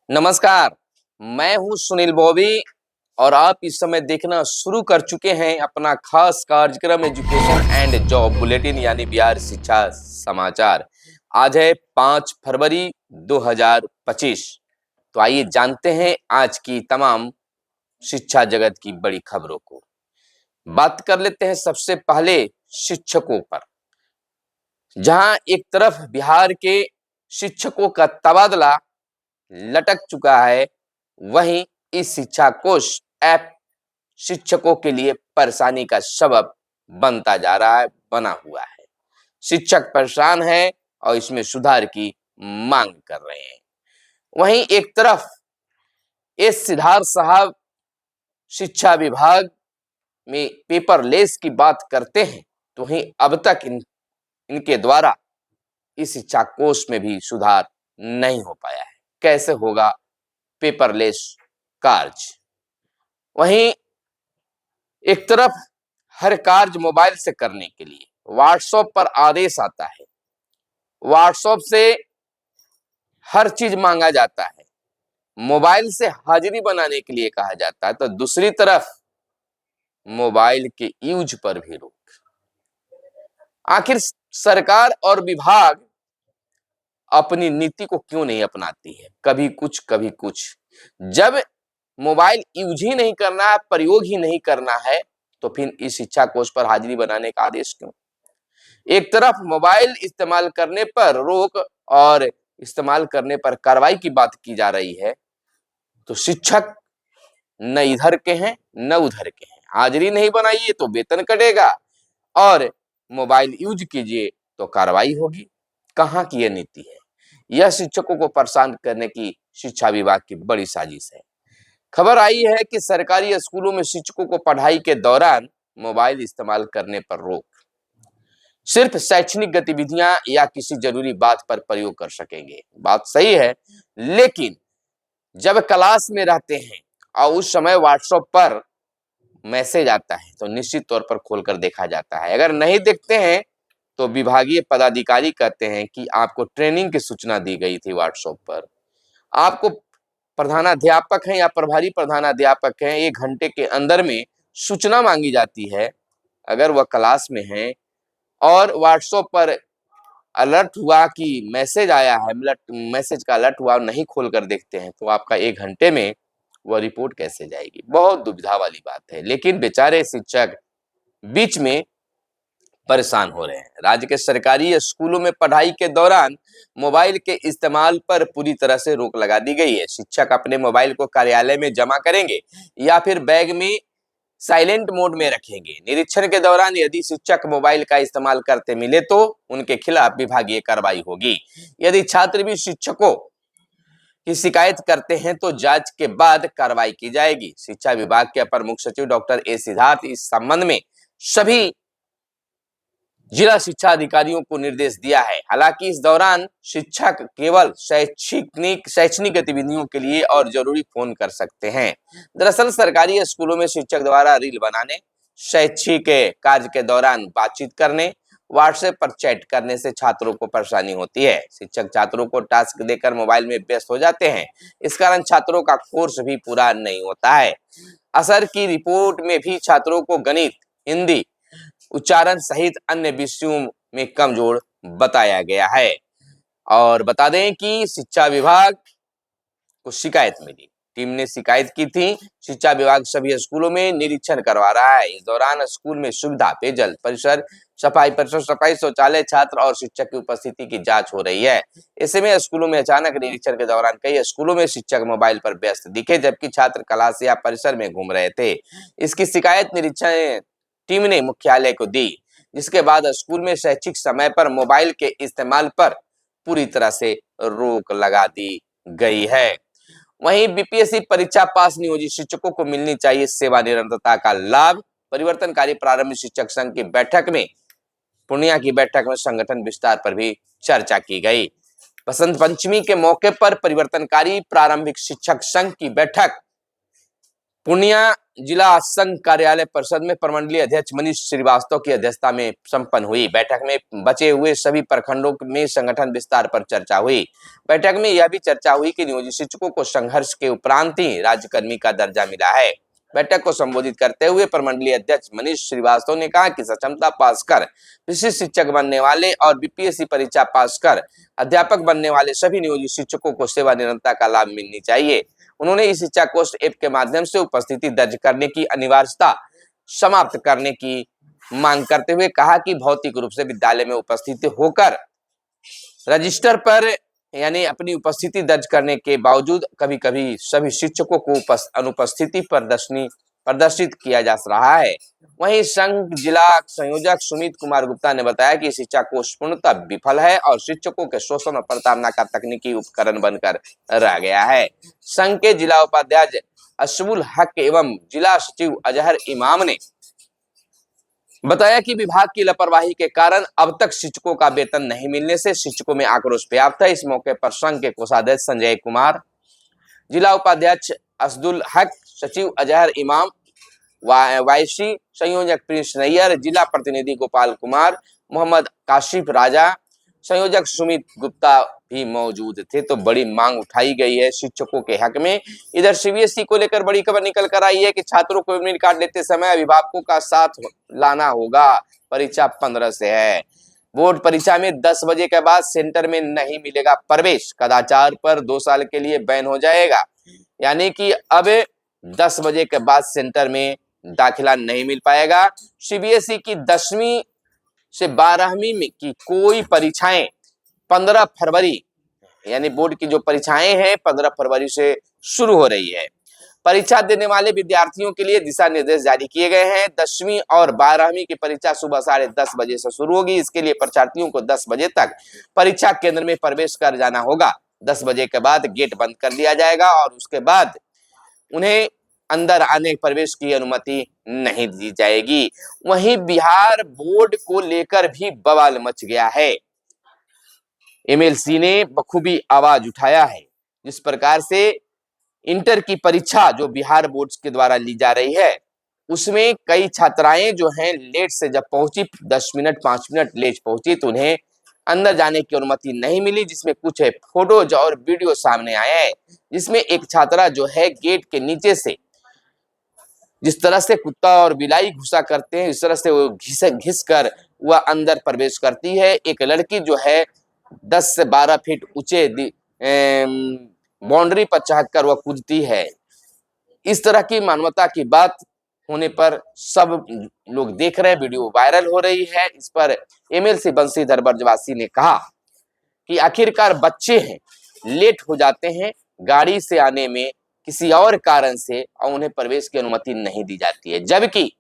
नमस्कार। मैं हूं सुनील बॉबी और आप इस समय देखना शुरू कर चुके हैं अपना खास कार्यक्रम एजुकेशन एंड जॉब बुलेटिन यानी बिहार शिक्षा समाचार। आज है 5 फरवरी 2025। तो आइए जानते हैं आज की तमाम शिक्षा जगत की बड़ी खबरों को। बात कर लेते हैं सबसे पहले शिक्षकों पर, जहां एक तरफ बिहार के शिक्षकों का तबादला लटक चुका है, वहीं इस शिक्षा कोष ऐप शिक्षकों के लिए परेशानी का सबब बनता जा रहा है, बना हुआ है। शिक्षक परेशान है और इसमें सुधार की मांग कर रहे हैं। वहीं एक तरफ एस सिद्धार्थ साहब शिक्षा विभाग में पेपरलेस की बात करते हैं, तो वहीं अब तक इनके द्वारा इस शिक्षा कोष में भी सुधार नहीं हो पाया है। कैसे होगा पेपरलेस कार्य? वहीं एक तरफ हर कार्य मोबाइल से करने के लिए व्हाट्सएप पर आदेश आता है, व्हाट्सएप से हर चीज मांगा जाता है, मोबाइल से हाजिरी बनाने के लिए कहा जाता है, तो दूसरी तरफ मोबाइल के यूज पर भी रोक। आखिर सरकार और विभाग अपनी नीति को क्यों नहीं अपनाती है? कभी कुछ कभी कुछ। जब मोबाइल यूज ही नहीं करना है, प्रयोग ही नहीं करना है, तो फिर इस शिक्षा कोष पर हाजिरी बनाने का आदेश क्यों? एक तरफ मोबाइल इस्तेमाल करने पर रोक और इस्तेमाल करने पर कार्रवाई की बात की जा रही है, तो शिक्षक न इधर के हैं न उधर के हैं। हाजिरी नहीं बनाइए तो वेतन कटेगा और मोबाइल यूज कीजिए तो कार्रवाई होगी। कहाँ की यह नीति है? यह शिक्षकों को परेशान करने की शिक्षा विभाग की बड़ी साजिश है। खबर आई है कि सरकारी स्कूलों में शिक्षकों को पढ़ाई के दौरान मोबाइल इस्तेमाल करने पर रोक। सिर्फ शैक्षणिक गतिविधियां या किसी जरूरी बात पर प्रयोग कर सकेंगे। बात सही है, लेकिन जब क्लास में रहते हैं और उस समय व्हाट्सएप पर मैसेज आता है तो निश्चित तौर पर खोलकर देखा जाता है। अगर नहीं देखते हैं तो विभागीय पदाधिकारी कहते हैं कि आपको ट्रेनिंग की सूचना दी गई थी व्हाट्सएप पर। आपको प्रधानाध्यापक हैं या प्रभारी प्रधानाध्यापक हैं, 1 घंटे के अंदर में सूचना मांगी जाती है। अगर वह क्लास में है और व्हाट्सएप पर अलर्ट हुआ कि मैसेज आया है, मैसेज का अलर्ट हुआ और नहीं खोलकर देखते हैं, तो आपका 1 घंटे में वह रिपोर्ट कैसे जाएगी? बहुत दुविधा वाली बात है। लेकिन बेचारे शिक्षक बीच में परेशान हो रहे हैं। राज्य के सरकारी स्कूलों में पढ़ाई के दौरान मोबाइल के इस्तेमाल पर पूरी तरह से रोक लगा दी गई है। शिक्षक अपने मोबाइल को कार्यालय में जमा करेंगे या फिर बैग में साइलेंट मोड में रखेंगे। निरीक्षण के दौरान यदि शिक्षक मोबाइल का इस्तेमाल करते मिले तो उनके खिलाफ विभागीय कार्रवाई होगी। यदि छात्र भी शिक्षकों की शिकायत करते हैं तो जांच के बाद कार्रवाई की जाएगी। शिक्षा विभाग के अपर मुख्य सचिव डॉक्टर ए सिद्धार्थ इस संबंध में सभी जिला शिक्षा अधिकारियों को निर्देश दिया है। हालांकि इस दौरान शिक्षक केवल शैक्षणिक गतिविधियों के लिए और जरूरी फोन कर सकते हैं। दरअसल सरकारी स्कूलों में शिक्षक द्वारा रील बनाने, शैक्षिक कार्य के दौरान बातचीत करने, व्हाट्सएप पर चैट करने से छात्रों को परेशानी होती है। शिक्षक छात्रों को टास्क देकर मोबाइल में व्यस्त हो जाते हैं। इस कारण छात्रों का कोर्स भी पूरा नहीं होता है। असर की रिपोर्ट में भी छात्रों को गणित, हिंदी, उच्चारण सहित अन्य विषयों में कमजोर बताया गया है। और बता दें कि शिक्षा विभाग को शिकायत मिली, टीम ने शिकायत की थी। शिक्षा विभाग सभी स्कूलों में निरीक्षण करवा रहा है। इस दौरान स्कूल में सुविधा, पेयजल, सफाई, शौचालय, छात्र और शिक्षक की उपस्थिति की जांच हो रही है। ऐसे में स्कूलों में अचानक निरीक्षण के दौरान कई स्कूलों में शिक्षक मोबाइल पर व्यस्त दिखे, जबकि छात्र क्लास या परिसर में घूम रहे थे। इसकी शिकायत निरीक्षण टीम ने मुख्यालय को दी, जिसके बाद स्कूल में शैक्षिक समय पर मोबाइल के इस्तेमाल पर पूरी तरह से रोक लगा दी गई है। वहीं बीपीएससी परीक्षा पास नियोजित शिक्षकों को मिलनी चाहिए सेवा निरंतरता का लाभ। परिवर्तनकारी प्रारंभिक शिक्षक संघ की बैठक में, पूर्णिया की बैठक में संगठन विस्तार पर भी चर्चा की गई। बसंत पंचमी के मौके पर परिवर्तनकारी प्रारंभिक शिक्षक संघ की बैठक पूर्णिया जिला संघ कार्यालय परिषद में प्रमंडलीय अध्यक्ष मनीष श्रीवास्तव की अध्यक्षता में संपन्न हुई बैठक में बचे हुए सभी प्रखंडों में संगठन विस्तार पर चर्चा हुई। बैठक में यह भी चर्चा हुई कि नियोजित शिक्षकों को संघर्ष के उपरांत ही राज्यकर्मी का दर्जा मिला है। बैठक को संबोधित करते हुए प्रमंडलीय अध्यक्ष मनीष श्रीवास्तव ने कहा कि सक्षमता पास कर विशिष्ट शिक्षक बनने वाले और बीपीएससी परीक्षा पास कर अध्यापक बनने वाले सभी नियोजित शिक्षकों को सेवा निरंतरता का लाभ मिलनी चाहिए। उन्होंने इस शिक्षा कोष ऐप के माध्यम से उपस्थिति दर्ज करने की अनिवार्यता समाप्त करने की मांग करते हुए कहा कि भौतिक रूप से विद्यालय में उपस्थित होकर रजिस्टर पर यानी अपनी उपस्थिति दर्ज करने के बावजूद कभी कभी सभी शिक्षकों को अनुपस्थिति प्रदर्शित किया जा रहा है। वहीं संघ जिला संयोजक सुमित कुमार गुप्ता ने बताया कि शिक्षा कोष पूर्णतः विफल है और शिक्षकों के शोषण और प्रताड़ना का तकनीकी उपकरण बनकर रह गया है। संघ के जिला उपाध्यक्ष अशबुल हक एवं जिला सचिव अजहर इमाम ने बताया कि विभाग की लापरवाही के कारण अब तक शिक्षकों का वेतन नहीं मिलने से शिक्षकों में आक्रोश व्याप्त है। इस मौके पर संघ के कोषाध्यक्ष संजय कुमार, जिला उपाध्यक्ष असदुल हक, सचिव अजहर इमाम, वायसी संयोजक प्रिंस नैयर, जिला प्रतिनिधि गोपाल कुमार, मोहम्मद काशिफ राजा, संयोजक सुमित गुप्ता भी मौजूद थे। तो बड़ी मांग उठाई गई है शिक्षकों के हक में। इधर सीबीएसई को लेकर बड़ी खबर निकल कर आई है कि छात्रों को एडमिट कार्ड लेते समय अभिभावकों का साथ लाना होगा। परीक्षा 15 से है। बोर्ड परीक्षा में 10 बजे के बाद सेंटर में नहीं मिलेगा प्रवेश। कदाचार पर 2 साल के लिए बैन हो जाएगा। यानी कि अब 10 बजे के बाद सेंटर में दाखिला नहीं मिल पाएगा। सीबीएसई की 10वीं से 12वीं की कोई परीक्षाएं 15 फरवरी यानी बोर्ड की जो परीक्षाएं हैं 15 फरवरी से शुरू हो रही है। परीक्षा देने वाले विद्यार्थियों के लिए दिशा निर्देश जारी किए गए हैं। 10वीं और 12वीं की परीक्षा सुबह 10:30 बजे से शुरू होगी। इसके लिए परीक्षार्थियों को 10 बजे तक परीक्षा केंद्र में प्रवेश कर जाना होगा। 10 बजे के बाद गेट बंद कर दिया जाएगा और उसके बाद उन्हें अंदर आने प्रवेश की अनुमति नहीं दी जाएगी। वहीं बिहार बोर्ड को लेकर भी बवाल मच गया है। एमएलसी ने बखूबी आवाज उठाया है। जिस प्रकार से इंटर की परीक्षा जो बिहार बोर्ड के द्वारा ली जा रही है उसमें कई छात्राएं जो हैं लेट से जब पहुंची 10 मिनट 5 मिनट लेट पहुंची तो उन्हें अंदर जाने की अनुमति नहीं मिली, जिसमें कुछ फोटोज और वीडियो सामने आए हैं। जिसमें एक छात्रा जो है गेट के नीचे से जिस तरह से कुत्ता और बिलाई घुसा करते हैं इस तरह से वो घिस कर वह अंदर प्रवेश करती है। एक लड़की जो है 10 से 12 फीट ऊंचे बाउंड्री पर चढ़कर वह कूदती है। इस तरह की मानवता की बात होने पर सब लोग देख रहे हैं, वीडियो वायरल हो रही है। इस पर एमएलसी बंशीधर ब्रजवासी ने कहा कि आखिरकार बच्चे हैं, लेट हो जाते हैं गाड़ी से आने में किसी और कारण से और उन्हें प्रवेश की अनुमति नहीं दी जाती है। जबकि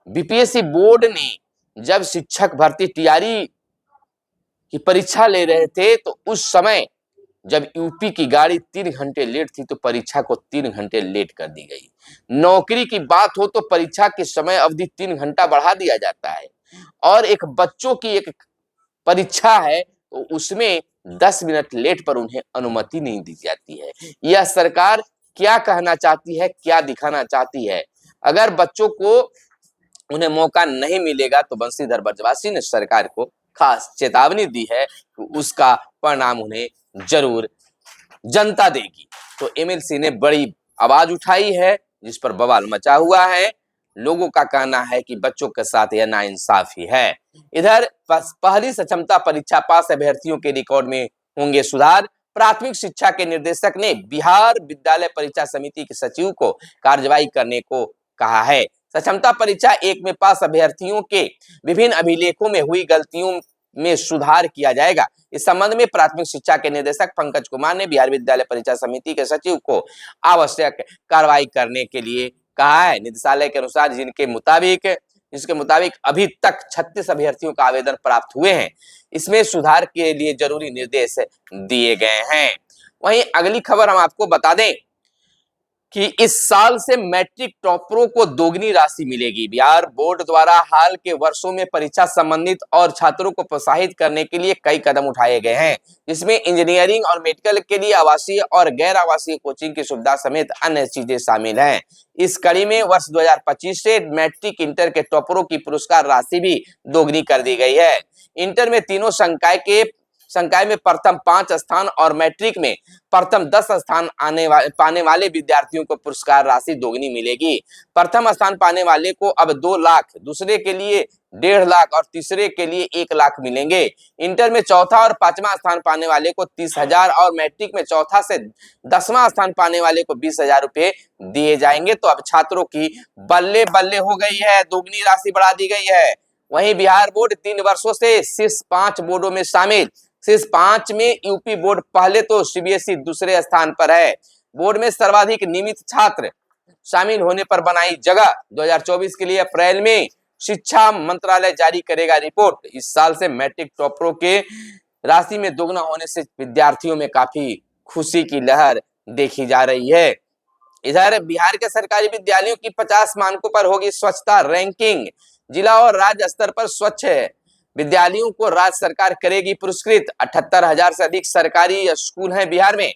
बीपीएससी बोर्ड ने जब शिक्षक भर्ती टीआरई की परीक्षा ले रहे थे तो उस समय जब यूपी की गाड़ी 3 घंटे लेट थी तो परीक्षा को 3 घंटे लेट कर दी गई। नौकरी की बात हो तो परीक्षा की समय अवधि 3 घंटा बढ़ा दिया जाता है और एक बच्चों की एक परीक्षा है तो उसमें 10 मिनट लेट पर उन्हें अनुमति नहीं दी जाती है। यह सरकार क्या कहना चाहती है, क्या दिखाना चाहती है? अगर बच्चों को उन्हें मौका नहीं मिलेगा तो बंशीधर ब्रजवासी ने सरकार को खास चेतावनी दी है कि उसका परिणाम उन्हें जरूर जनता देगी। तो एमएलसी ने बड़ी आवाज उठाई है जिस पर बवाल मचा हुआ है। लोगों का कहना है कि बच्चों के साथ यह नाइंसाफी है। इधर पहली सक्षमता परीक्षा पास अभ्यर्थियों के रिकॉर्ड में होंगे सुधार। प्राथमिक शिक्षा के निदेशक ने बिहार विद्यालय परीक्षा समिति के सचिव को कार्रवाई करने को कहा है। सक्षमता परीक्षा 1 में पास अभ्यर्थियों के विभिन्न अभिलेखों में हुई गलतियों में सुधार किया जाएगा। इस संबंध में प्राथमिक शिक्षा के निदेशक पंकज कुमार ने बिहार विद्यालय परीक्षा समिति के सचिव को आवश्यक कार्रवाई करने के लिए कहा है। निदेशालय के अनुसार जिसके मुताबिक अभी तक 36 अभ्यर्थियों का आवेदन प्राप्त हुए हैं। इसमें सुधार के लिए जरूरी निर्देश दिए गए हैं। वहीं अगली खबर हम आपको बता दें कि इस साल से मैट्रिक टॉपरों को दोगुनी राशि मिलेगी। बिहार बोर्ड द्वारा हाल के वर्षों में परीक्षा संबंधित और छात्रों को प्रोत्साहित करने के लिए कई कदम उठाए गए हैं, जिसमें इंजीनियरिंग और मेडिकल के लिए आवासीय और गैर आवासीय कोचिंग की सुविधा समेत अन्य चीजें शामिल हैं। इस कड़ी में वर्ष 2025 से मैट्रिक इंटर के टॉपरों की पुरस्कार राशि भी दोगुनी कर दी गई है। इंटर में तीनों संकाय में प्रथम 5 स्थान और मैट्रिक में प्रथम 10 स्थान पाने वाले विद्यार्थियों को पुरस्कार राशि दोगुनी मिलेगी। प्रथम स्थान पाने वाले को अब 2 लाख, दूसरे के लिए 1.5 लाख और तीसरे के लिए 1 लाख मिलेंगे। इंटर में चौथा और 5वां स्थान पाने वाले को 30,000 और मैट्रिक में चौथा से 10वां स्थान पाने वाले को 20,000 रुपए दिए जाएंगे। तो अब छात्रों की बल्ले बल्ले हो गई है, दोगुनी राशि बढ़ा दी गई है। वहीं बिहार बोर्ड 3 वर्षों से शीर्ष 5 बोर्डों में शामिल। शीर्ष 5 में यूपी बोर्ड पहले तो सीबीएसई दूसरे स्थान पर है। बोर्ड में सर्वाधिक नियमित छात्र शामिल होने पर बनाई जगह 2024 के लिए अप्रैल में शिक्षा मंत्रालय जारी करेगा रिपोर्ट। इस साल से मैट्रिक टॉपरों के राशि में दोगुना होने से विद्यार्थियों में काफी खुशी की लहर देखी जा रही है। इधर बिहार के सरकारी विद्यालयों की 50 मानकों पर होगी स्वच्छता रैंकिंग। जिला और राज्य स्तर पर स्वच्छ विद्यालयों को राज्य सरकार करेगी पुरस्कृत। 78,000 से अधिक सरकारी स्कूल हैं बिहार में।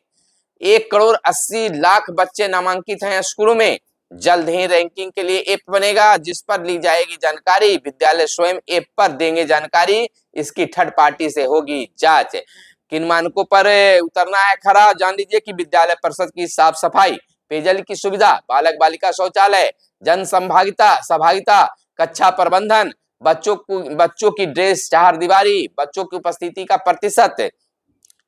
1,80,00,000 बच्चे नामांकित हैं स्कूलों में। जल्द ही रैंकिंग के लिए ऐप बनेगा, जिस पर ली जाएगी जानकारी। विद्यालय स्वयं ऐप पर देंगे जानकारी, इसकी थर्ड पार्टी से होगी जांच। किन मानकों पर उतरना है खरा, जान लीजिए कि विद्यालय परिषद की साफ सफाई, पेयजल की सुविधा, बालक बालिका शौचालय, जन सहभागिता, कक्षा प्रबंधन, बच्चों की ड्रेस 4 दीवारी, बच्चों की उपस्थिति का प्रतिशत,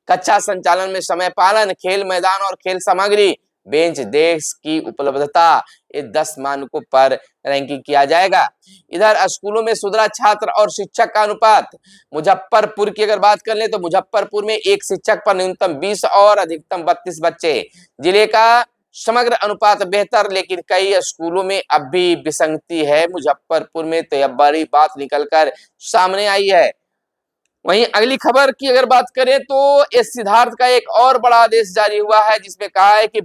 कक्षा संचालन में समय पालन, खेल मैदान और खेल सामग्री, बेंच डेस्क की उपलब्धता, ये 10 मानकों पर रैंकिंग किया जाएगा। इधर स्कूलों में सुधरा छात्र और शिक्षक का अनुपात। मुजफ्फरपुर की अगर बात कर ले तो मुजफ्फरपुर में एक शिक्षक पर न्यूनतम 20 और अधिकतम 32 बच्चे। जिले का समग्र अनुपात बेहतर, लेकिन कई स्कूलों में अब भी विसंगति है। मुजफ्फरपुर में तो यह बड़ी बात निकलकर सामने आई है। वहीं अगली खबर की अगर बात करें तो इस सिद्धार्थ का एक और बड़ा आदेश जारी हुआ है, जिसमें कहा है कि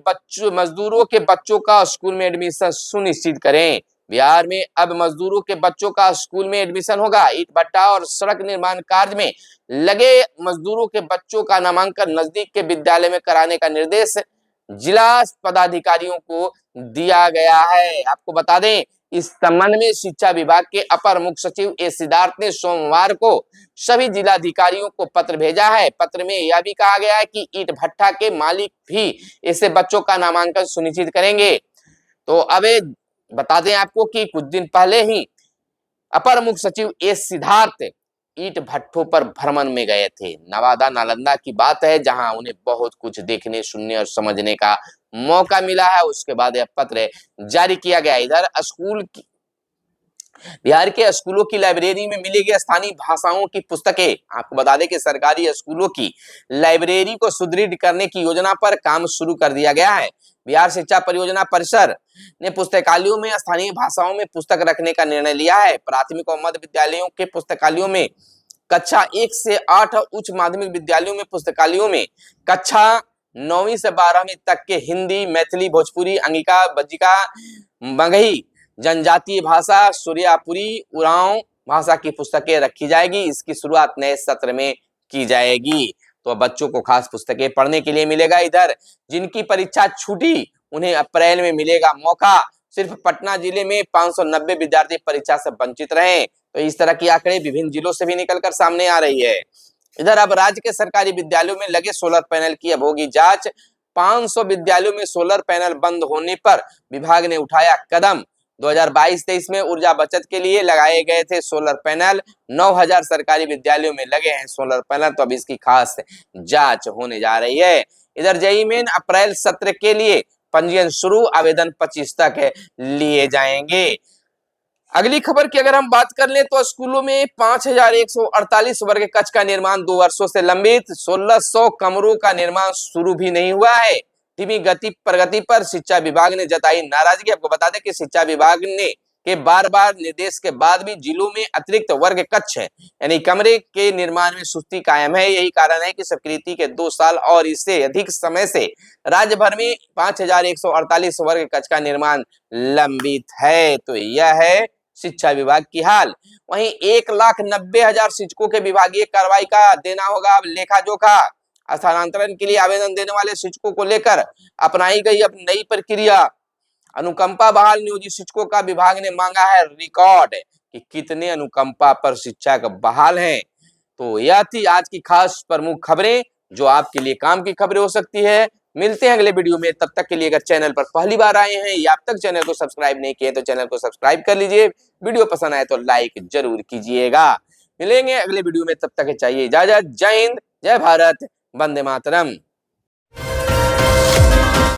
मजदूरों के बच्चों का स्कूल में एडमिशन सुनिश्चित करें। बिहार में अब मजदूरों के बच्चों का स्कूल में एडमिशन होगा। ईंट भट्टा और सड़क निर्माण कार्य में लगे मजदूरों के बच्चों का नामांकन नजदीक के विद्यालय में कराने का निर्देश जिला पदाधिकारियों को दिया गया है। आपको बता दें, इस संबंध में शिक्षा विभाग के अपर मुख्य सचिव ए सिद्धार्थ ने सोमवार को सभी जिलाधिकारियों को पत्र भेजा है। पत्र में यह भी कहा गया है कि ईंट भट्टा के मालिक भी ऐसे बच्चों का नामांकन सुनिश्चित करेंगे। तो अब बता दें आपको कि कुछ दिन पहले ही अपर मुख्य सचिव ए सिद्धार्थ ईंट भट्टों पर भ्रमण में गए थे। नवादा नालंदा की बात है, जहां उन्हें बहुत कुछ देखने, सुनने और समझने का मौका मिला है। उसके बाद यह पत्र जारी किया गया। इधर बिहार के स्कूलों की लाइब्रेरी में मिलेगी स्थानीय भाषाओं की पुस्तकें। आपको बता दें कि सरकारी स्कूलों की लाइब्रेरी को सुदृढ़ करने की योजना पर काम शुरू कर दिया गया है। बिहार शिक्षा परियोजना परिसर ने पुस्तकालयों में स्थानीय भाषाओं में पुस्तक रखने का निर्णय लिया है। प्राथमिक और मध्य विद्यालयों के पुस्तकालयों में कक्षा 1 से 8 और उच्च माध्यमिक विद्यालयों में पुस्तकालयों में कक्षा 9वीं से 12वीं तक के हिंदी, मैथिली, भोजपुरी, अंगिका, बज्जिका, मगही, जनजातीय भाषा, सूर्यापुरी, उरांव भाषा की पुस्तकें रखी जाएगी। इसकी शुरुआत नए सत्र में की जाएगी। तो बच्चों को खास पुस्तकें पढ़ने के लिए मिलेगा। इधर जिनकी परीक्षा छूटी उन्हें अप्रैल में मिलेगा मौका। सिर्फ पटना जिले में 590 विद्यार्थी परीक्षा से वंचित रहे। तो इस तरह की आंकड़े विभिन्न जिलों से भी निकलकर सामने आ रही है। इधर अब राज्य के सरकारी विद्यालयों में लगे सोलर पैनल की अब होगी जांच। 500 विद्यालयों में सोलर पैनल बंद होने पर विभाग ने उठाया कदम। 2022-23 में ऊर्जा बचत के लिए लगाए गए थे सोलर पैनल। 9,000 सरकारी विद्यालयों में लगे हैं सोलर पैनल। तो अब इसकी खास जांच होने जा रही है। इधर जेईई मेन अप्रैल सत्र के लिए पंजीयन शुरू, आवेदन 25 तक लिए जाएंगे। अगली खबर की अगर हम बात कर लें तो स्कूलों में 5,148 वर्ग कक्ष का निर्माण 2 वर्षों से लंबित। 1,600 कमरों का निर्माण शुरू भी नहीं हुआ है। धीमी प्रगति पर शिक्षा विभाग ने जताई नाराजगी। आपको बता दें कि शिक्षा विभाग ने के बार बार निर्देश के बाद भी जिलों में अतिरिक्त वर्ग कक्ष यानी कमरे के निर्माण में सुस्ती कायम है। यही कारण है कि स्वीकृति के 2 साल और इससे अधिक समय से राज्य भर में 5148 वर्ग कक्ष का निर्माण लंबित है। तो यह है शिक्षा विभाग की हाल। वहीं 1,90,000 शिक्षकों के विभागीय कार्रवाई का देना होगा अब लेखा जोखा। स्थानांतरण के लिए आवेदन देने वाले शिक्षकों को लेकर अपनाई गई अब नई प्रक्रिया। अनुकंपा बहाल नियोजित शिक्षकों का विभाग ने मांगा है रिकॉर्ड कि कितने अनुकंपा पर शिक्षक बहाल हैं। तो यह थी आज की खास प्रमुख खबरें जो आपके लिए काम की खबरें हो सकती है। मिलते हैं अगले वीडियो में, तब तक के लिए अगर चैनल पर पहली बार आए हैं या अब तक चैनल को सब्सक्राइब नहीं किए तो चैनल को सब्सक्राइब कर लीजिए। वीडियो पसंद आए तो लाइक जरूर कीजिएगा। मिलेंगे अगले वीडियो में, तब तक चाहिए इजाजत। जय हिंद, जय भारत, वंदे मातरम।